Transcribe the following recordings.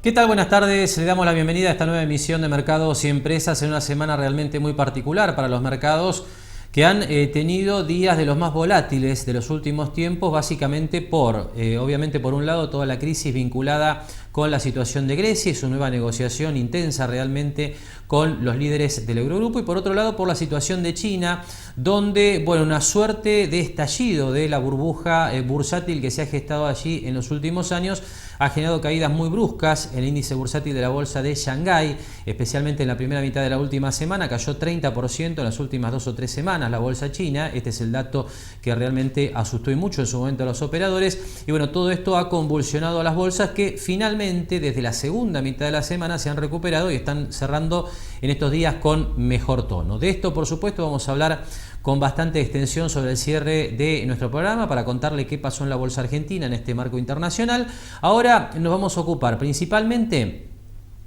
¿Qué tal? Buenas tardes. Le damos la bienvenida a esta nueva emisión de Mercados y Empresas en una semana realmente muy particular para los mercados que han tenido días de los más volátiles de los últimos tiempos, básicamente obviamente por un lado, toda la crisis vinculada con la situación de Grecia y su nueva negociación intensa realmente con los líderes del Eurogrupo, y por otro lado por la situación de China, donde una suerte de estallido de la burbuja bursátil que se ha gestado allí en los últimos años ha generado caídas muy bruscas. El índice bursátil de la bolsa de Shanghái, especialmente en la primera mitad de la última semana, cayó 30% en las últimas 2 o 3 semanas la bolsa china. Este es el dato que realmente asustó y mucho en su momento a los operadores, y todo esto ha convulsionado a las bolsas, que finalmente desde la segunda mitad de la semana se han recuperado y están cerrando en estos días con mejor tono. De esto, por supuesto, vamos a hablar con bastante extensión sobre el cierre de nuestro programa para contarle qué pasó en la bolsa argentina en este marco internacional. Ahora nos vamos a ocupar principalmente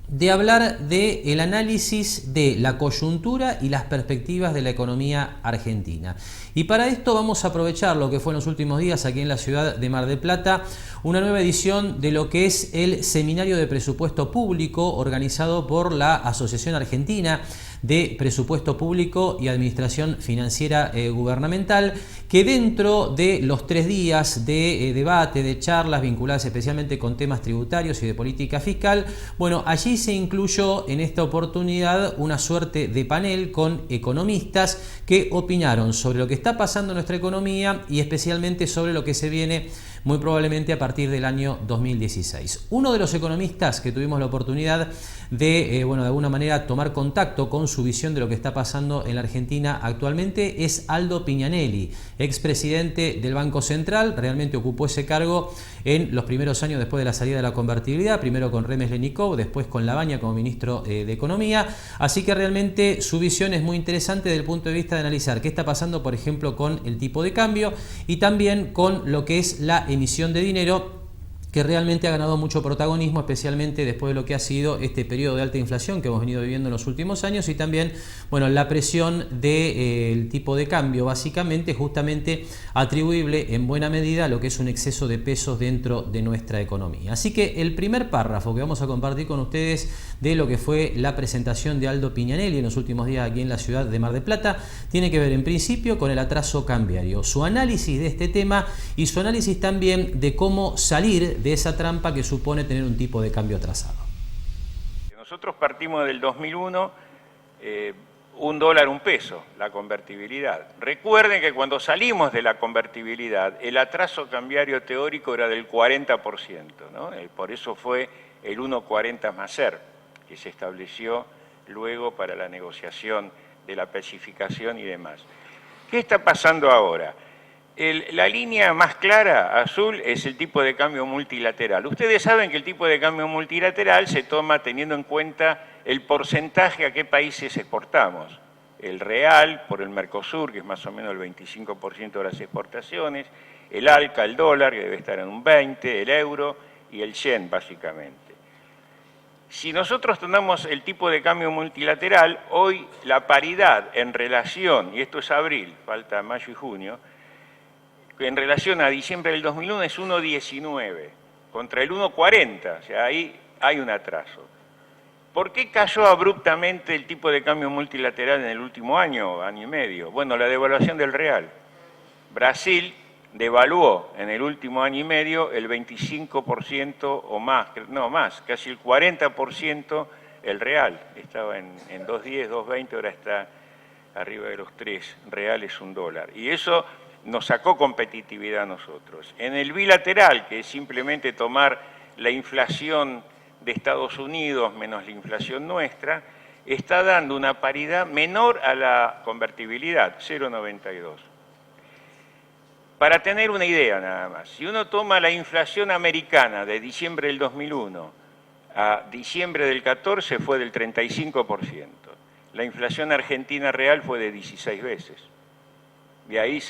de hablar del análisis de la coyuntura y las perspectivas de la economía argentina. Y para esto vamos a aprovechar lo que fue en los últimos días aquí en la ciudad de Mar del Plata, una nueva edición de lo que es el Seminario de Presupuesto Público organizado por la Asociación Argentina de Presupuesto Público y Administración Financiera Gubernamental, que dentro de los 3 días de debate, de charlas vinculadas especialmente con temas tributarios y de política fiscal, allí se incluyó en esta oportunidad una suerte de panel con economistas que opinaron sobre lo que está pasando en nuestra economía y especialmente sobre lo que se viene muy probablemente a partir del año 2016. Uno de los economistas que tuvimos la oportunidad de alguna manera tomar contacto con su visión de lo que está pasando en la Argentina actualmente es Aldo Pignanelli, expresidente del Banco Central. Realmente ocupó ese cargo en los primeros años después de la salida de la convertibilidad, primero con Remes Lenikov, después con Labaña como ministro de Economía. Así que realmente su visión es muy interesante desde el punto de vista de analizar qué está pasando, por ejemplo, con el tipo de cambio y también con lo que es la emisión de dinero, que realmente ha ganado mucho protagonismo, especialmente después de lo que ha sido este periodo de alta inflación que hemos venido viviendo en los últimos años, y también la presión del tipo de cambio, básicamente justamente atribuible en buena medida a lo que es un exceso de pesos dentro de nuestra economía. Así que el primer párrafo que vamos a compartir con ustedes de lo que fue la presentación de Aldo Pignanelli en los últimos días aquí en la ciudad de Mar del Plata tiene que ver en principio con el atraso cambiario, su análisis de este tema y su análisis también de cómo salir de esa trampa que supone tener un tipo de cambio atrasado. Nosotros partimos del 2001, $1 un peso, la convertibilidad. Recuerden que cuando salimos de la convertibilidad, el atraso cambiario teórico era del 40%, ¿no? Por eso fue el 1,40 más ser, que se estableció luego para la negociación de la pacificación y demás. ¿Qué está pasando ahora? La línea más clara, azul, es el tipo de cambio multilateral. Ustedes saben que el tipo de cambio multilateral se toma teniendo en cuenta el porcentaje a qué países exportamos. El real por el Mercosur, que es más o menos el 25% de las exportaciones, el ALCA, el dólar, que debe estar en un 20%, el euro y el yen, básicamente. Si nosotros tomamos el tipo de cambio multilateral, hoy la paridad en relación, y esto es abril, falta mayo y junio, en relación a diciembre del 2001 es 1,19 contra el 1,40, o sea, ahí hay un atraso. ¿Por qué cayó abruptamente el tipo de cambio multilateral en el último año, año y medio? Bueno, la devaluación del real. Brasil devaluó en el último año y medio el 25% o más, no más, casi el 40% el real. Estaba en 2,10, 2,20, ahora está arriba de los 3 reales un dólar. Y eso nos sacó competitividad a nosotros. En el bilateral, que es simplemente tomar la inflación de Estados Unidos menos la inflación nuestra, está dando una paridad menor a la convertibilidad, 0,92. Para tener una idea nada más, si uno toma la inflación americana de diciembre del 2001 a diciembre del 14 fue del 35%. La inflación argentina real fue de 16 veces. De ahí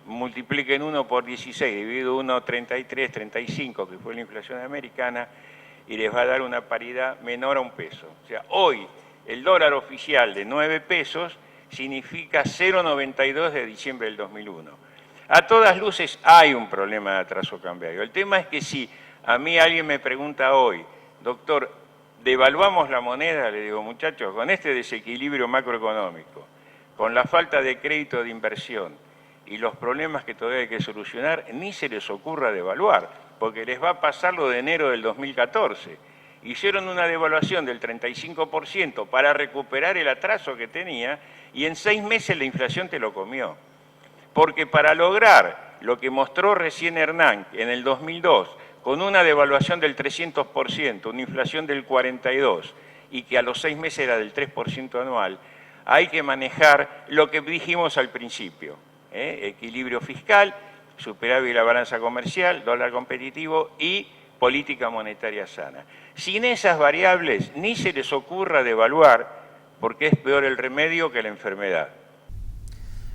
multipliquen 1 por 16, dividido 1,33, 35, que fue la inflación americana, y les va a dar una paridad menor a un peso. O sea, hoy el dólar oficial de 9 pesos significa 0,92 de diciembre del 2001. A todas luces hay un problema de atraso cambiario. El tema es que si a mí alguien me pregunta hoy, doctor, devaluamos la moneda, le digo, muchachos, con este desequilibrio macroeconómico, con la falta de crédito de inversión y los problemas que todavía hay que solucionar, ni se les ocurra devaluar, porque les va a pasar lo de enero del 2014. Hicieron una devaluación del 35% para recuperar el atraso que tenía y en 6 meses la inflación te lo comió. Porque para lograr lo que mostró recién Hernán en el 2002, con una devaluación del 300%, una inflación del 42% y que a los 6 meses era del 3% anual, hay que manejar lo que dijimos al principio, equilibrio fiscal, superávit de la balanza comercial, dólar competitivo y política monetaria sana. Sin esas variables ni se les ocurra devaluar porque es peor el remedio que la enfermedad.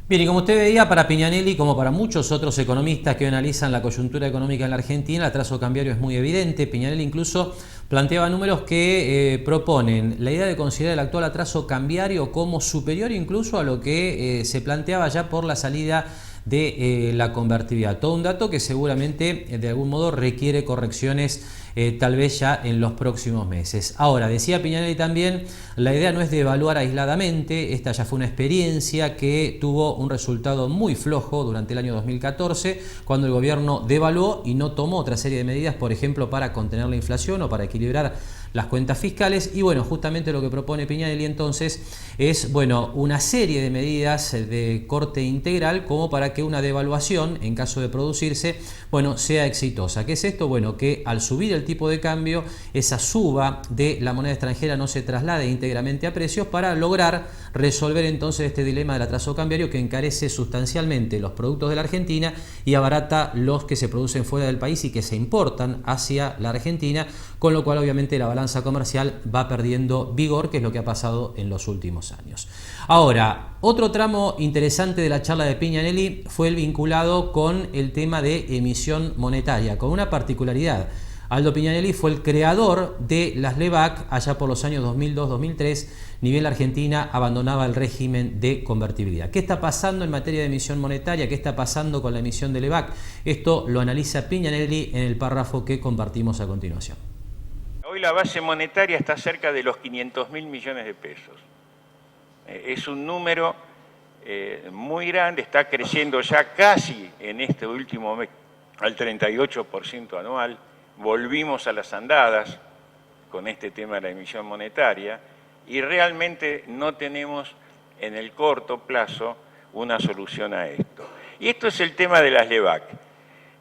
Bien, y como usted veía, para Piñanelli, como para muchos otros economistas que analizan la coyuntura económica en la Argentina, el atraso cambiario es muy evidente. Piñanelli incluso planteaba números que proponen la idea de considerar el actual atraso cambiario como superior incluso a lo que se planteaba ya por la salida de la convertibilidad. Todo un dato que seguramente de algún modo requiere correcciones tal vez ya en los próximos meses. Ahora, decía Piñanelli también, la idea no es de evaluar aisladamente, esta ya fue una experiencia que tuvo un resultado muy flojo durante el año 2014, cuando el gobierno devaluó y no tomó otra serie de medidas, por ejemplo, para contener la inflación o para equilibrar las cuentas fiscales. Y bueno, justamente lo que propone Piñanelli entonces es, bueno, una serie de medidas de corte integral como para que una devaluación, en caso de producirse, bueno, sea exitosa. ¿Qué es esto? Bueno, que al subir el tipo de cambio, esa suba de la moneda extranjera no se traslade íntegramente a precios para lograr resolver entonces este dilema del atraso cambiario que encarece sustancialmente los productos de la Argentina y abarata los que se producen fuera del país y que se importan hacia la Argentina, con lo cual obviamente la balanza comercial va perdiendo vigor, que es lo que ha pasado en los últimos años. Ahora, otro tramo interesante de la charla de Piñanelli fue el vinculado con el tema de emisión monetaria, con una particularidad. Aldo Piñanelli fue el creador de las LEBAC allá por los años 2002-2003, ni bien la Argentina abandonaba el régimen de convertibilidad. ¿Qué está pasando en materia de emisión monetaria? ¿Qué está pasando con la emisión de LEBAC? Esto lo analiza Piñanelli en el párrafo que compartimos a continuación. Hoy la base monetaria está cerca de los 500.000 millones de pesos. Es un número muy grande, está creciendo ya casi en este último mes al 38% anual. Volvimos a las andadas con este tema de la emisión monetaria y realmente no tenemos en el corto plazo una solución a esto. Y esto es el tema de las LEBAC.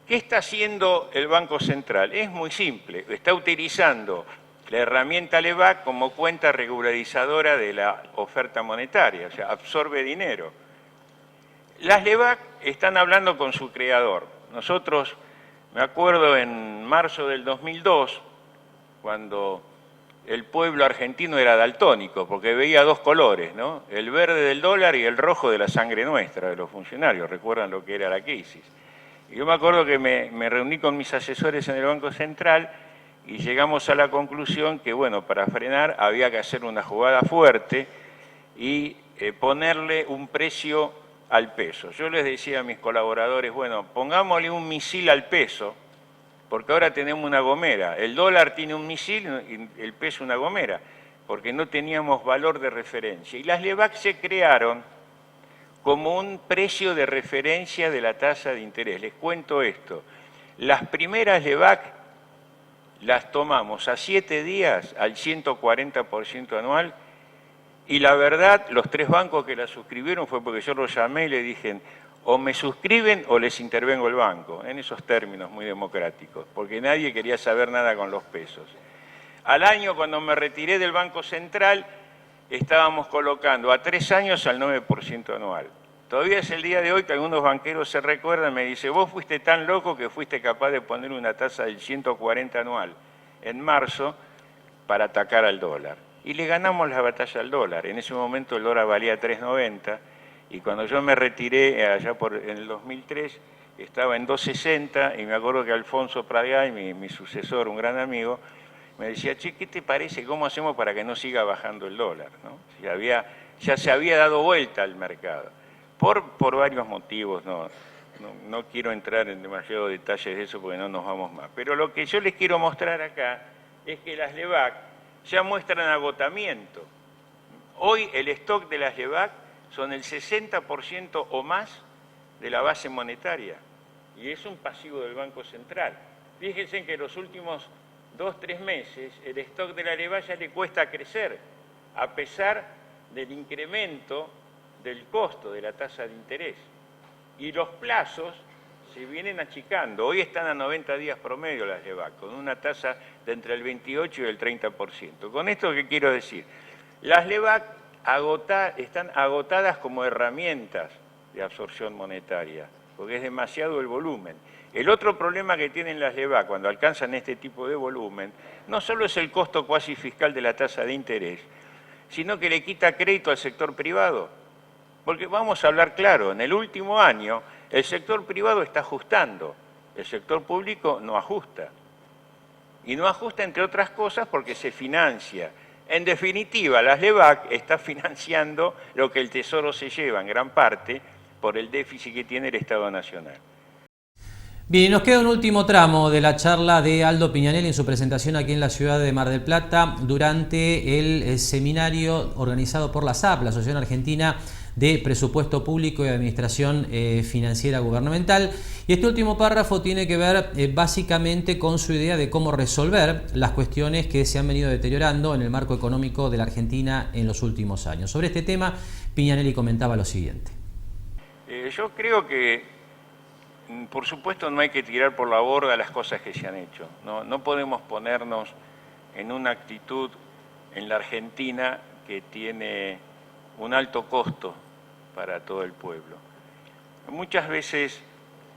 ¿Qué está haciendo el Banco Central? Es muy simple, está utilizando la herramienta LEBAC como cuenta regularizadora de la oferta monetaria, o sea, absorbe dinero. Las LEBAC están hablando con su creador. Nosotros, me acuerdo en marzo del 2002, cuando el pueblo argentino era daltónico, porque veía dos colores, ¿no? El verde del dólar y el rojo de la sangre nuestra, de los funcionarios. ¿Recuerdan lo que era la crisis? Y yo me acuerdo que me reuní con mis asesores en el Banco Central y llegamos a la conclusión que, bueno, para frenar había que hacer una jugada fuerte y ponerle un precio al peso. Yo les decía a mis colaboradores, bueno, pongámosle un misil al peso, porque ahora tenemos una gomera. El dólar tiene un misil y el peso una gomera, porque no teníamos valor de referencia. Y las LEBAC se crearon como un precio de referencia de la tasa de interés. Les cuento esto. Las primeras LEBAC las tomamos a 7 días al 140% anual y la verdad, los 3 bancos que la suscribieron fue porque yo los llamé y le dije, o me suscriben o les intervengo el banco, en esos términos muy democráticos, porque nadie quería saber nada con los pesos. Al año, cuando me retiré del Banco Central, estábamos colocando a 3 años al 9% anual. Todavía es el día de hoy que algunos banqueros se recuerdan, me dicen, vos fuiste tan loco que fuiste capaz de poner una tasa del 140 anual en marzo para atacar al dólar. Y le ganamos la batalla al dólar. En ese momento el dólar valía 3.90 y cuando yo me retiré allá en el 2003 estaba en 2.60 y me acuerdo que Alfonso Pradgay, mi sucesor, un gran amigo, me decía, che, ¿qué te parece? ¿Cómo hacemos para que no siga bajando el dólar? ¿No? Ya se había dado vuelta al mercado. Por varios motivos, no quiero entrar en demasiados detalles de eso porque no nos vamos más. Pero lo que yo les quiero mostrar acá es que las LEVAC ya muestran agotamiento. Hoy el stock de las LEVAC son el 60% o más de la base monetaria y es un pasivo del Banco Central. Fíjense que en los últimos 2-3 meses el stock de la LEVAC ya le cuesta crecer, a pesar del incremento del costo de la tasa de interés. Y los plazos se vienen achicando. Hoy están a 90 días promedio las LEVAC, con una tasa de entre el 28 y el 30%. Con esto, ¿qué quiero decir? Las LEVAC están agotadas como herramientas de absorción monetaria, porque es demasiado el volumen. El otro problema que tienen las LEVAC cuando alcanzan este tipo de volumen, no solo es el costo cuasi fiscal de la tasa de interés, sino que le quita crédito al sector privado. Porque vamos a hablar claro, en el último año el sector privado está ajustando, el sector público no ajusta. Y no ajusta, entre otras cosas, porque se financia. En definitiva, las LEVAC está financiando lo que el Tesoro se lleva en gran parte por el déficit que tiene el Estado Nacional. Bien, nos queda un último tramo de la charla de Aldo Piñanelli en su presentación aquí en la ciudad de Mar del Plata durante el seminario organizado por la ASAP, la Asociación Argentina de Presupuesto Público y Administración Financiera Gubernamental. Y este último párrafo tiene que ver básicamente con su idea de cómo resolver las cuestiones que se han venido deteriorando en el marco económico de la Argentina en los últimos años. Sobre este tema, Piñanelli comentaba lo siguiente. Yo creo que, por supuesto, no hay que tirar por la borda las cosas que se han hecho. No podemos ponernos en una actitud en la Argentina que tiene un alto costo para todo el pueblo. Muchas veces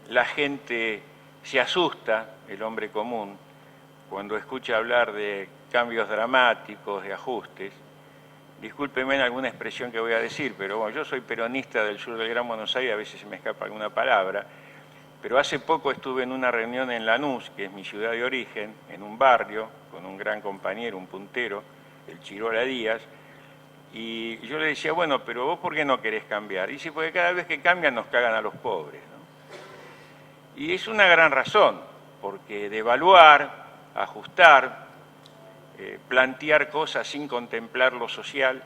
la gente se asusta, el hombre común, cuando escucha hablar de cambios dramáticos, de ajustes. Discúlpeme en alguna expresión que voy a decir, pero bueno, yo soy peronista del sur del Gran Buenos Aires, a veces se me escapa alguna palabra, pero hace poco estuve en una reunión en Lanús, que es mi ciudad de origen, en un barrio, con un gran compañero, un puntero, el Chirola Díaz, y yo le decía, bueno, pero vos ¿por qué no querés cambiar? Y dice, porque cada vez que cambian nos cagan a los pobres, ¿no? Y es una gran razón, porque devaluar, ajustar, plantear cosas sin contemplar lo social,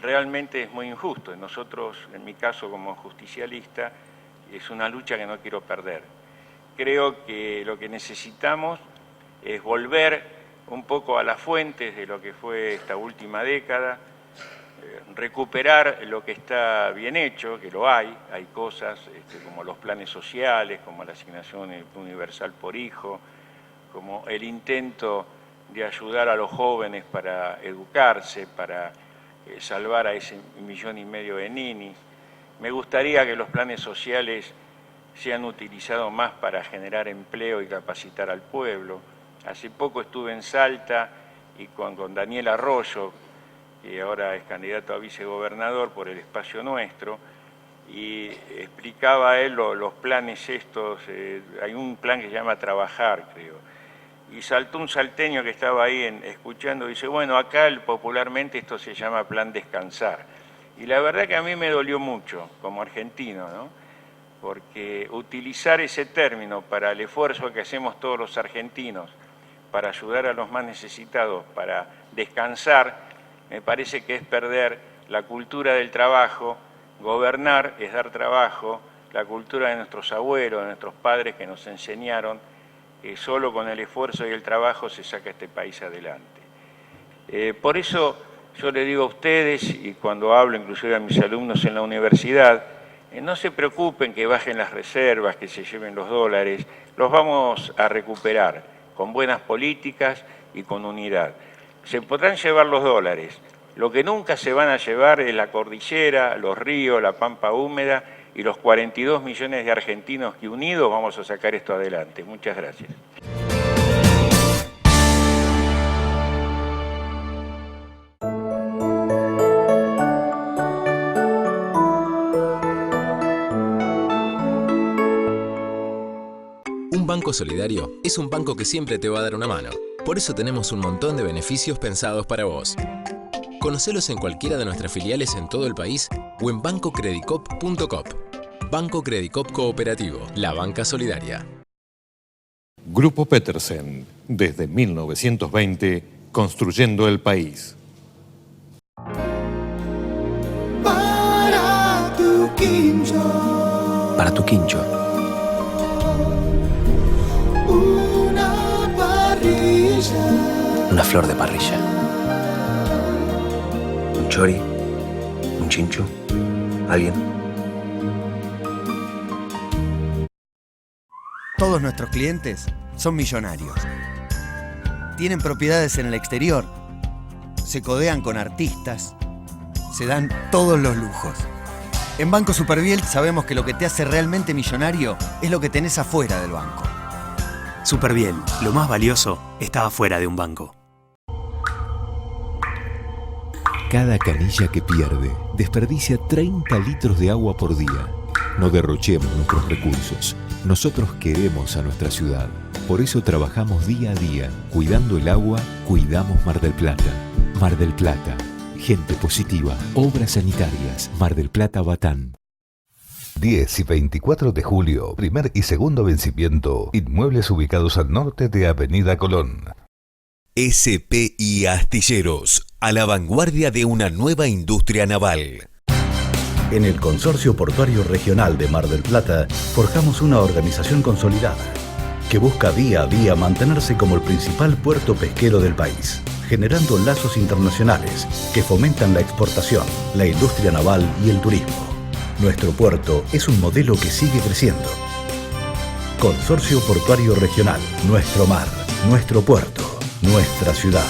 realmente es muy injusto. Nosotros, en mi caso como justicialista, es una lucha que no quiero perder. Creo que lo que necesitamos es volver un poco a las fuentes de lo que fue esta última década, recuperar lo que está bien hecho, que lo hay cosas como los planes sociales, como la asignación universal por hijo, como el intento de ayudar a los jóvenes para educarse, para salvar a ese 1,5 millones de ninis. Me gustaría que los planes sociales sean utilizados más para generar empleo y capacitar al pueblo. Hace poco estuve en Salta y con Daniel Arroyo, que ahora es candidato a vicegobernador por el Espacio Nuestro, y explicaba él los planes estos, hay un plan que se llama Trabajar, creo, y saltó un salteño que estaba ahí escuchando y dice, bueno, acá popularmente esto se llama Plan Descansar. Y la verdad que a mí me dolió mucho, como argentino, ¿no? Porque utilizar ese término para el esfuerzo que hacemos todos los argentinos, para ayudar a los más necesitados, para descansar, me parece que es perder la cultura del trabajo. Gobernar es dar trabajo, la cultura de nuestros abuelos, de nuestros padres que nos enseñaron que solo con el esfuerzo y el trabajo se saca este país adelante. Por eso yo le digo a ustedes, y cuando hablo inclusive a mis alumnos en la universidad, no se preocupen que bajen las reservas, que se lleven los dólares, los vamos a recuperar con buenas políticas y con unidad. Se podrán llevar los dólares, lo que nunca se van a llevar es la cordillera, los ríos, la pampa húmeda y los 42 millones de argentinos que unidos vamos a sacar esto adelante. Muchas gracias. Un banco solidario es un banco que siempre te va a dar una mano. Por eso tenemos un montón de beneficios pensados para vos. Conocelos en cualquiera de nuestras filiales en todo el país o en bancocredicop.com. Banco Credicop Cooperativo, la banca solidaria. Grupo Petersen, desde 1920, construyendo el país. Para tu quincho. Para tu quincho. Una parrilla. Una flor de parrilla. Un chori. Un chincho. ¿Alguien? Todos nuestros clientes son millonarios. Tienen propiedades en el exterior, se codean con artistas, se dan todos los lujos. En Banco Superviel sabemos que lo que te hace realmente millonario es lo que tenés afuera del banco. Superviel, lo más valioso está afuera de un banco. Cada canilla que pierde desperdicia 30 litros de agua por día. No derrochemos nuestros recursos. Nosotros queremos a nuestra ciudad. Por eso trabajamos día a día. Cuidando el agua, cuidamos Mar del Plata. Mar del Plata. Gente positiva. Obras sanitarias. Mar del Plata, Batán. 10 y 24 de julio, primer y segundo vencimiento. Inmuebles ubicados al norte de Avenida Colón. SPI Astilleros, a la vanguardia de una nueva industria naval. En el Consorcio Portuario Regional de Mar del Plata, forjamos una organización consolidada que busca día a día mantenerse como el principal puerto pesquero del país, generando lazos internacionales que fomentan la exportación, la industria naval y el turismo. Nuestro puerto es un modelo que sigue creciendo. Consorcio Portuario Regional, nuestro mar, nuestro puerto, nuestra ciudad.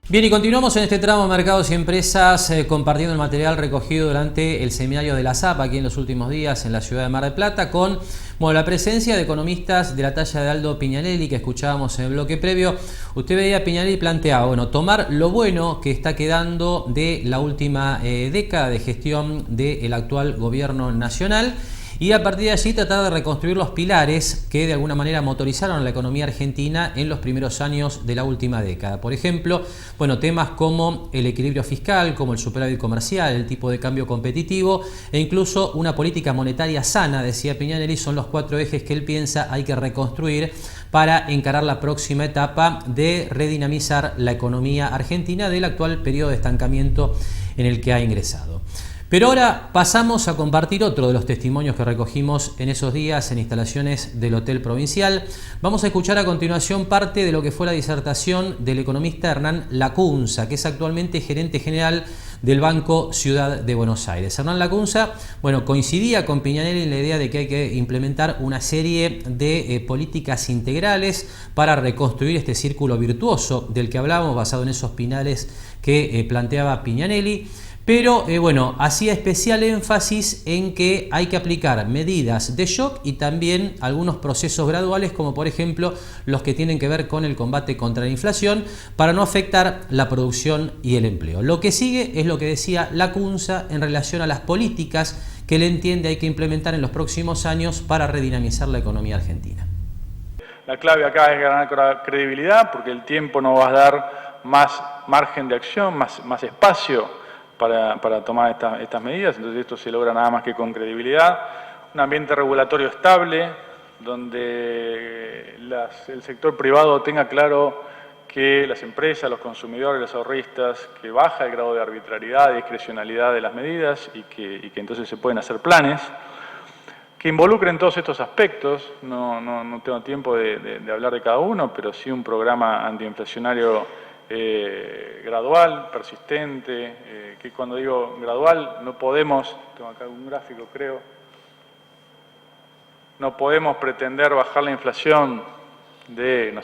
Bien, y continuamos en este tramo de Mercados y Empresas compartiendo el material recogido durante el seminario de la SAP aquí en los últimos días en la ciudad de Mar del Plata con la presencia de economistas de la talla de Aldo Pignanelli que escuchábamos en el bloque previo. Usted veía a Pignanelli planteaba, tomar lo bueno que está quedando de la última década de gestión del actual gobierno nacional y a partir de allí tratar de reconstruir los pilares que de alguna manera motorizaron la economía argentina en los primeros años de la última década. Por ejemplo, temas como el equilibrio fiscal, como el superávit comercial, el tipo de cambio competitivo e incluso una política monetaria sana, decía Pignanelli, son los 4 ejes que él piensa hay que reconstruir para encarar la próxima etapa de redinamizar la economía argentina del actual periodo de estancamiento en el que ha ingresado. Pero ahora pasamos a compartir otro de los testimonios que recogimos en esos días en instalaciones del Hotel Provincial. Vamos a escuchar a continuación parte de lo que fue la disertación del economista Hernán Lacunza, que es actualmente gerente general del Banco Ciudad de Buenos Aires. Hernán Lacunza, coincidía con Pignanelli en la idea de que hay que implementar una serie de políticas integrales para reconstruir este círculo virtuoso del que hablábamos, basado en esos pilares que planteaba Pignanelli. Pero hacía especial énfasis en que hay que aplicar medidas de shock y también algunos procesos graduales, como por ejemplo los que tienen que ver con el combate contra la inflación, para no afectar la producción y el empleo. Lo que sigue es lo que decía Lacunza en relación a las políticas que él entiende hay que implementar en los próximos años para redinamizar la economía argentina. La clave acá es ganar credibilidad, porque el tiempo nos va a dar más margen de acción, más espacio para tomar estas medidas. Entonces esto se logra nada más que con credibilidad, un ambiente regulatorio estable, donde el sector privado tenga claro que las empresas, los consumidores, los ahorristas, que baja el grado de arbitrariedad y discrecionalidad de las medidas y que entonces se pueden hacer planes que involucren todos estos aspectos. No tengo tiempo de hablar de cada uno, pero sí un programa antiinflacionario gradual, persistente, que cuando digo gradual no podemos, tengo acá un gráfico creo, no podemos pretender bajar la inflación de,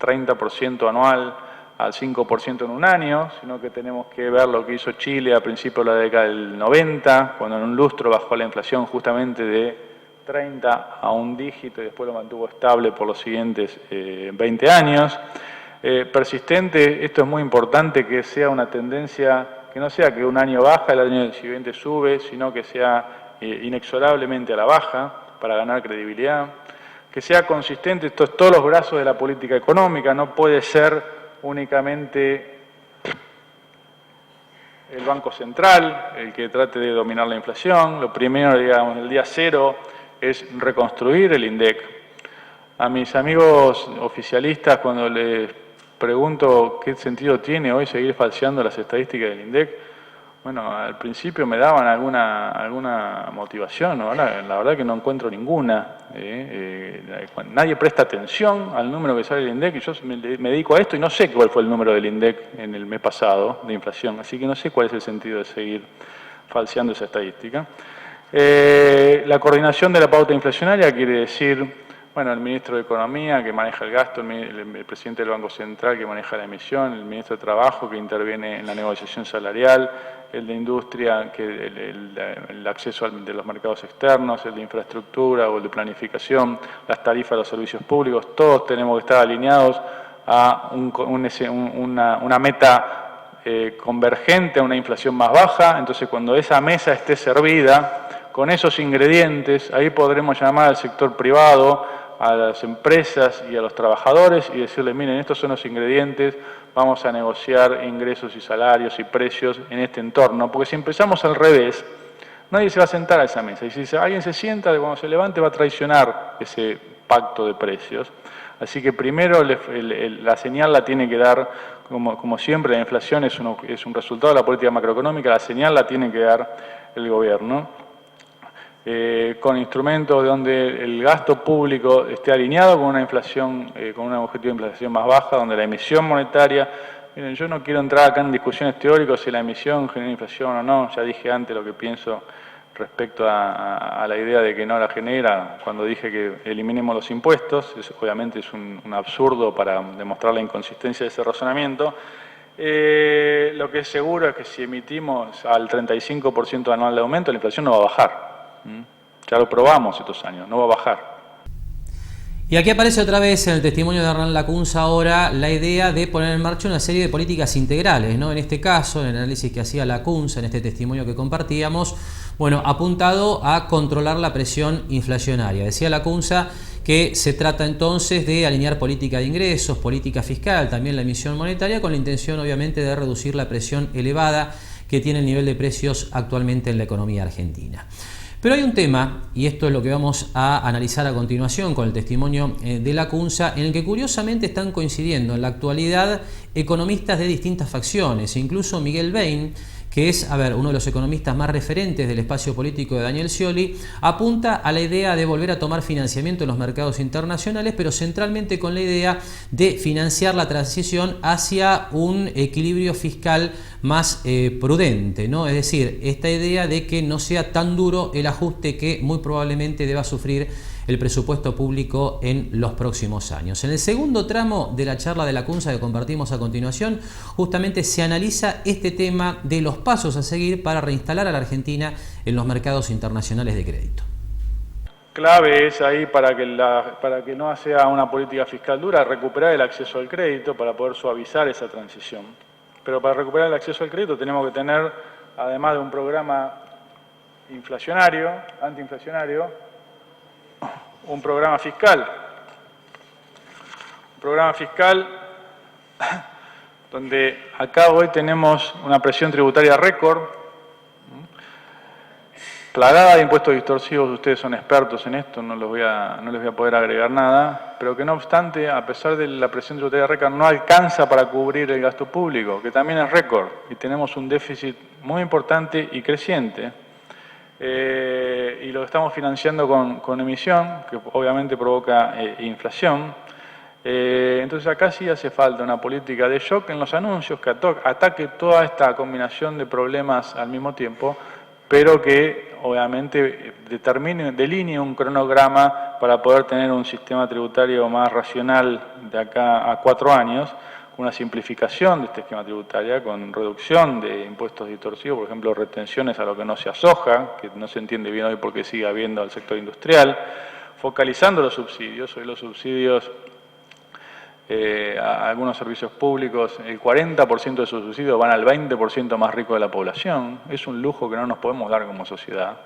30% anual al 5% en un año, sino que tenemos que ver lo que hizo Chile a principios de la década del 90, cuando en un lustro bajó la inflación justamente de 30 a un dígito y después lo mantuvo estable por los siguientes 20 años. Persistente, esto es muy importante, que sea una tendencia, que no sea que un año baja, el año siguiente sube, sino que sea inexorablemente a la baja para ganar credibilidad. que sea consistente, esto es todos los brazos de la política económica, no puede ser únicamente el Banco Central el que trate de dominar la inflación. Lo primero, digamos, el día cero es reconstruir el INDEC. A mis amigos oficialistas, cuando les pregunto qué sentido tiene hoy seguir falseando las estadísticas del INDEC, bueno, al principio me daban alguna motivación, ¿no? Ahora la verdad que no encuentro ninguna. Nadie presta atención al número que sale del INDEC, y yo me dedico a esto y no sé cuál fue el número del INDEC en el mes pasado de inflación, así que no sé cuál es el sentido de seguir falseando esa estadística. La coordinación de la pauta inflacionaria quiere decir, bueno, el ministro de Economía que maneja el gasto, el presidente del Banco Central que maneja la emisión, el ministro de Trabajo que interviene en la negociación salarial, el de Industria, que el acceso de los mercados externos, el de Infraestructura o el de Planificación, las tarifas de los servicios públicos, todos tenemos que estar alineados a una meta convergente, a una inflación más baja. Entonces, cuando esa mesa esté servida, con esos ingredientes, ahí podremos llamar al sector privado, a las empresas y a los trabajadores y decirles, miren, estos son los ingredientes, vamos a negociar ingresos y salarios y precios en este entorno. Porque si empezamos al revés, nadie se va a sentar a esa mesa. Y si alguien se sienta, cuando se levante va a traicionar ese pacto de precios. Así que primero la señal la tiene que dar, como siempre, la inflación es un resultado de la política macroeconómica, la señal la tiene que dar el gobierno. Con instrumentos donde el gasto público esté alineado con una inflación, con un objetivo de inflación más baja, donde la emisión monetaria, miren, yo no quiero entrar acá en discusiones teóricas si la emisión genera inflación o no, ya dije antes lo que pienso respecto a la idea de que no la genera, cuando dije que eliminemos los impuestos, obviamente es un absurdo para demostrar la inconsistencia de ese razonamiento. Lo que es seguro es que si emitimos al 35% anual de aumento, la inflación no va a bajar. Ya lo probamos estos años, no va a bajar. Y aquí aparece otra vez en el testimonio de Hernán Lacunza ahora la idea de poner en marcha una serie de políticas integrales, ¿no? En este caso, en el análisis que hacía Lacunza, en este testimonio que compartíamos, bueno, apuntado a controlar la presión inflacionaria. Decía Lacunza que se trata entonces de alinear política de ingresos, política fiscal, también la emisión monetaria, con la intención obviamente de reducir la presión elevada que tiene el nivel de precios actualmente en la economía argentina. Pero hay un tema, y esto es lo que vamos a analizar a continuación con el testimonio de Lacunza, en el que curiosamente están coincidiendo en la actualidad economistas de distintas facciones, incluso Miguel Bain, que es, uno de los economistas más referentes del espacio político de Daniel Scioli, apunta a la idea de volver a tomar financiamiento en los mercados internacionales, pero centralmente con la idea de financiar la transición hacia un equilibrio fiscal más prudente, ¿no? Es decir, esta idea de que no sea tan duro el ajuste que muy probablemente deba sufrir el presupuesto público en los próximos años. En el segundo tramo de la charla de Lacunza que compartimos a continuación, justamente se analiza este tema de los pasos a seguir para reinstalar a la Argentina en los mercados internacionales de crédito. Clave es ahí para que no sea una política fiscal dura, recuperar el acceso al crédito para poder suavizar esa transición. Pero para recuperar el acceso al crédito tenemos que tener, además de un programa inflacionario, antiinflacionario, un programa fiscal. Un programa fiscal donde acá hoy tenemos una presión tributaria récord, plagada de impuestos distorsivos. Ustedes son expertos en esto, no les voy a poder agregar nada, pero que no obstante, a pesar de la presión tributaria récord, no alcanza para cubrir el gasto público, que también es récord, y tenemos un déficit muy importante y creciente. Y lo estamos financiando con emisión, que obviamente provoca inflación. Entonces acá sí hace falta una política de shock en los anuncios que ataque toda esta combinación de problemas al mismo tiempo, pero que obviamente delinee un cronograma para poder tener un sistema tributario más racional de acá a 4 años, con una simplificación de este esquema tributario, con reducción de impuestos distorsivos, por ejemplo, retenciones a lo que no se asoja, que no se entiende bien hoy porque sigue habiendo al sector industrial, focalizando los subsidios. Hoy los subsidios a algunos servicios públicos, el 40% de sus subsidios van al 20% más rico de la población. Es un lujo que no nos podemos dar como sociedad.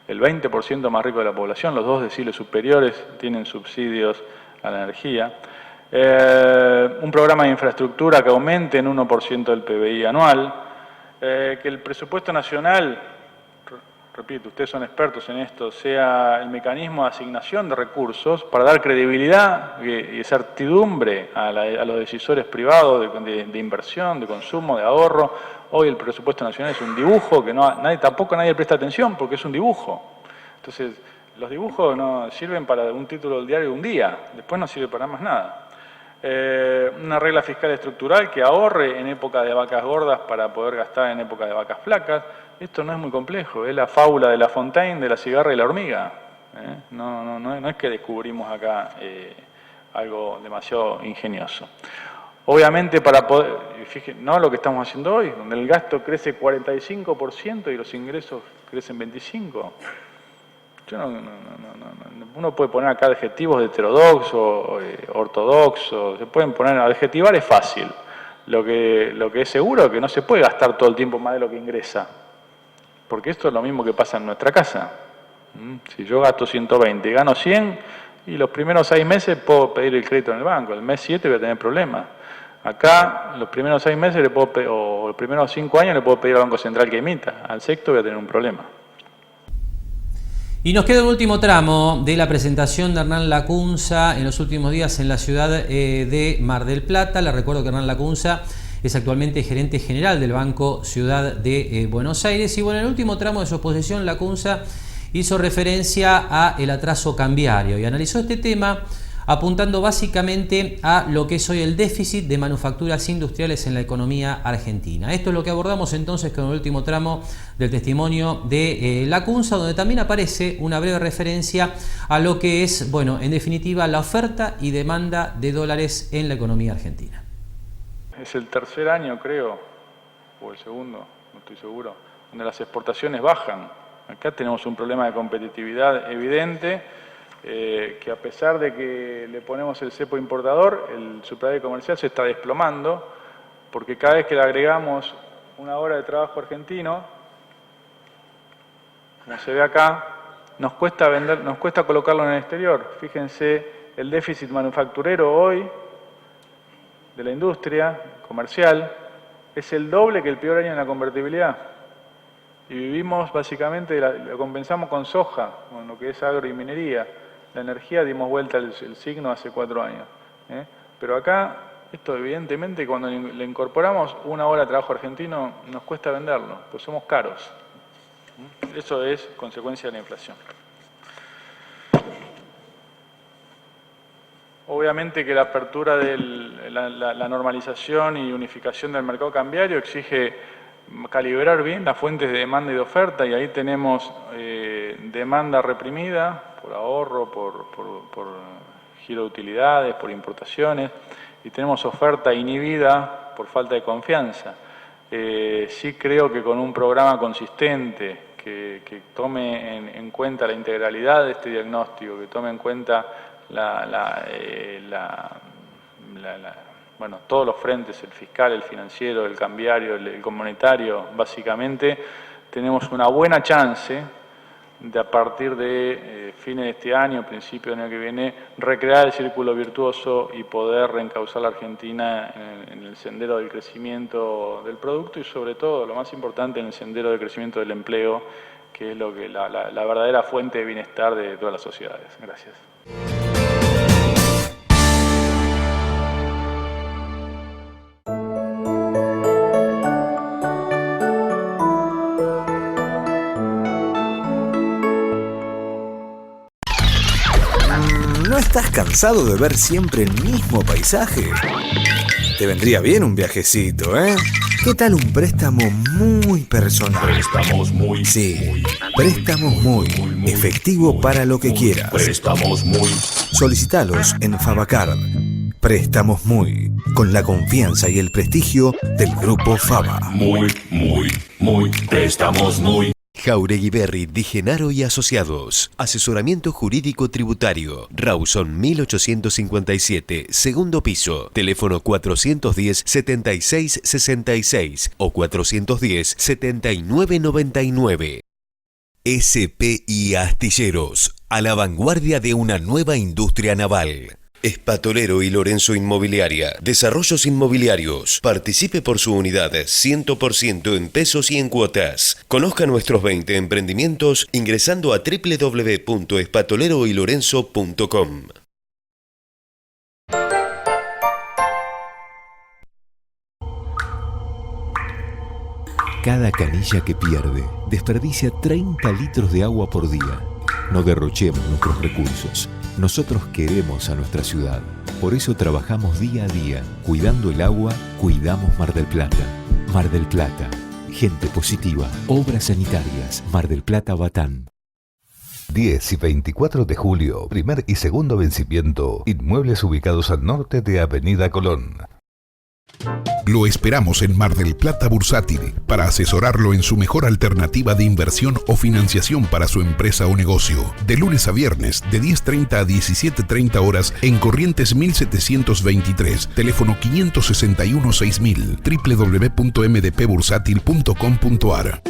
el 20% más rico de la población, los 2 deciles superiores tienen subsidios a la energía. Un programa de infraestructura que aumente en 1% del PBI anual, que el presupuesto nacional, repito, ustedes son expertos en esto, sea el mecanismo de asignación de recursos para dar credibilidad y certidumbre a los decisores privados de inversión, de consumo, de ahorro. Hoy el presupuesto nacional es un dibujo que tampoco nadie presta atención porque es un dibujo. Entonces, los dibujos no sirven para un título del diario de un día, después no sirve para más nada. Una regla fiscal estructural que ahorre en época de vacas gordas para poder gastar en época de vacas flacas. Esto no es muy complejo, es la fábula de La Fontaine, de la cigarra y la hormiga. No es que descubrimos acá algo demasiado ingenioso. Obviamente para poder, fíjense, no lo que estamos haciendo hoy, donde el gasto crece 45% y los ingresos crecen 25%. Uno puede poner acá adjetivos de heterodoxo, ortodoxo, se pueden poner, adjetivar es fácil. Lo que es seguro es que no se puede gastar todo el tiempo más de lo que ingresa. Porque esto es lo mismo que pasa en nuestra casa. Si yo gasto 120 y gano 100, y los primeros 6 meses puedo pedir el crédito en el banco, el mes 7 voy a tener problemas. Acá, los primeros 6 meses o los primeros 5 años le puedo pedir al Banco Central que emita, al sexto voy a tener un problema. Y nos queda el último tramo de la presentación de Hernán Lacunza en los últimos días en la ciudad de Mar del Plata. Les recuerdo que Hernán Lacunza es actualmente gerente general del Banco Ciudad de Buenos Aires. Y bueno, en el último tramo de su exposición, Lacunza hizo referencia a el atraso cambiario y analizó este tema apuntando básicamente a lo que es hoy el déficit de manufacturas industriales en la economía argentina. Esto es lo que abordamos entonces con el último tramo del testimonio de Lacunza, donde también aparece una breve referencia a lo que es, bueno, en definitiva, la oferta y demanda de dólares en la economía argentina. Es el tercer año, creo, o el segundo, no estoy seguro, donde las exportaciones bajan. Acá tenemos un problema de competitividad evidente, que a pesar de que le ponemos el cepo importador, el superávit comercial se está desplomando, porque cada vez que le agregamos una hora de trabajo argentino, como se ve acá, nos cuesta vender, nos cuesta colocarlo en el exterior. Fíjense el déficit manufacturero hoy de la industria comercial es el doble que el peor año en la convertibilidad. Y vivimos básicamente, lo compensamos con soja, con lo que es agro y minería. La energía dimos vuelta el signo hace 4 años. Pero acá, esto evidentemente cuando le incorporamos una hora de trabajo argentino, nos cuesta venderlo, pues somos caros. Eso es consecuencia de la inflación. Obviamente que la apertura de la normalización y unificación del mercado cambiario exige calibrar bien las fuentes de demanda y de oferta, y ahí tenemos demanda reprimida por ahorro, por giro de utilidades, por importaciones, y tenemos oferta inhibida por falta de confianza. Sí creo que con un programa consistente que tome en cuenta la integralidad de este diagnóstico, que tome en cuenta bueno, todos los frentes, el fiscal, el financiero, el cambiario, el comunitario, básicamente, tenemos una buena chance de a partir de fines de este año, principio del año que viene, recrear el círculo virtuoso y poder reencauzar la Argentina en el sendero del crecimiento del producto y sobre todo, lo más importante, en el sendero del crecimiento del empleo, que es lo que la verdadera fuente de bienestar de todas las sociedades. Gracias. ¿No estás cansado de ver siempre el mismo paisaje? Te vendría bien un viajecito, ¿eh? ¿Qué tal un préstamo muy personal? Préstamos muy. Sí, préstamos muy. Efectivo para lo que quieras. Préstamos muy. Solicitalos en Fabacard. Préstamos muy. Con la confianza y el prestigio del Grupo Faba. Muy. Préstamos muy. Jauregui Berry, Di Genaro y Asociados. Asesoramiento jurídico tributario. Rawson 1857, segundo piso. Teléfono 410-7666 o 410-7999. SPI Astilleros, a la vanguardia de una nueva industria naval. Espatolero y Lorenzo Inmobiliaria, desarrollos inmobiliarios. Participe por su unidad 100% en pesos y en cuotas. Conozca nuestros 20 emprendimientos ingresando a www.espatoleroylorenzo.com. Cada canilla que pierde desperdicia 30 litros de agua por día. No derrochemos nuestros recursos. Nosotros queremos a nuestra ciudad. Por eso trabajamos día a día. Cuidando el agua, cuidamos Mar del Plata. Mar del Plata. Gente positiva. Obras sanitarias. Mar del Plata, Batán. 10 y 24 de julio, primer y segundo vencimiento. Inmuebles ubicados al norte de Avenida Colón. Lo esperamos en Mar del Plata Bursátil para asesorarlo en su mejor alternativa de inversión o financiación para su empresa o negocio. De lunes a viernes, de 10:30 a 17:30 horas en Corrientes 1723, teléfono 561-6000, www.mdpbursátil.com.ar.